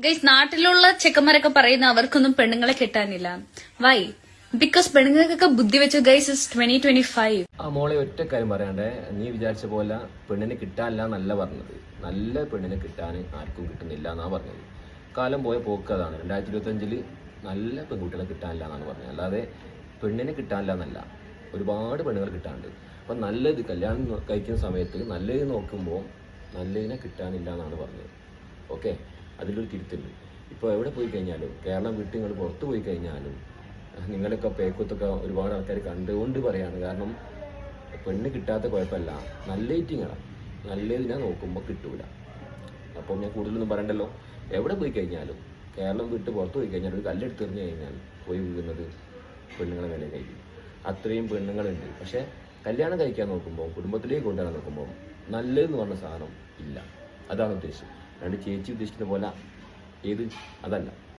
Guys, നാട്ടിലുള്ള ചെക്കന്മാരൊക്കെ പറയുന്ന അവർക്കൊന്നും പെണ്ണുങ്ങളെ കിട്ടാനില്ല. വൈ? ബിക്കോസ് പെണ്ണുങ്ങൾക്കൊക്കെ ബുദ്ധി വെച്ച ഗൈസ് ഇസ് 2025. ആ മോളെ ഒറ്റ കാര്യം പറയാണ്ടേ, നീ വിചാരിച്ച പോലെ പെണ്ണിനെ കിട്ടാനില്ല എന്നല്ല പറഞ്ഞത്. നല്ല പെണ്ണിനെ കിട്ടാൻ ആർക്കും കിട്ടുന്നില്ല എന്നാ പറഞ്ഞത്. കാലം പോയ പോക്ക് അതാണ്. 2025 നല്ല പെൺകുട്ടികളെ കിട്ടാനില്ല എന്നാണ് പറഞ്ഞത്. അല്ലാതെ പെണ്ണിനെ കിട്ടാനില്ല എന്നല്ല, ഒരുപാട് പെണ്ണുകൾ കിട്ടാനുണ്ട്. അപ്പം നല്ലത് കല്യാണം കഴിക്കുന്ന സമയത്ത് നല്ലത് നോക്കുമ്പോൾ നല്ലതിനെ കിട്ടാനില്ല എന്നാണ് പറഞ്ഞത്. ഓക്കെ, അതിലൊരു തിരുത്തുണ്ട്. ഇപ്പോൾ എവിടെ പോയി കഴിഞ്ഞാലും, കേരളം വിട്ട് നിങ്ങൾ പുറത്ത് പോയി കഴിഞ്ഞാലും നിങ്ങളൊക്കെ പേക്കത്തൊക്കെ ഒരുപാട് ആൾക്കാർ കണ്ടുകൊണ്ട് പറയാണ്. കാരണം പെണ്ണ് കിട്ടാത്ത കുഴപ്പമല്ല, നല്ല ഈറ്റിങ്ങളാണ്. നല്ലതിനെ നോക്കുമ്പോൾ കിട്ടൂല. അപ്പോൾ ഞാൻ കൂടുതലൊന്നും പറയണ്ടല്ലോ. എവിടെ പോയി കഴിഞ്ഞാലും, കേരളം വിട്ട് പുറത്ത് പോയി കഴിഞ്ഞാൽ ഒരു കല്ലെടുത്തെറിഞ്ഞ് കഴിഞ്ഞാൽ പോയി വീഴുന്നത് പെണ്ണുങ്ങളെ വില കഴിക്കും. അത്രയും പെണ്ണുങ്ങളുണ്ട്. പക്ഷേ കല്യാണം കഴിക്കാൻ നോക്കുമ്പോൾ, കുടുംബത്തിലേക്ക് കൊണ്ടുവരാൻ നോക്കുമ്പോൾ നല്ലതെന്ന് പറഞ്ഞ സാധനം ഇല്ല. അതാണ് ഉദ്ദേശം. രണ്ട് ചേച്ചി ഉദ്ദേശിക്കുന്ന പോലെ ഏത് അതല്ല.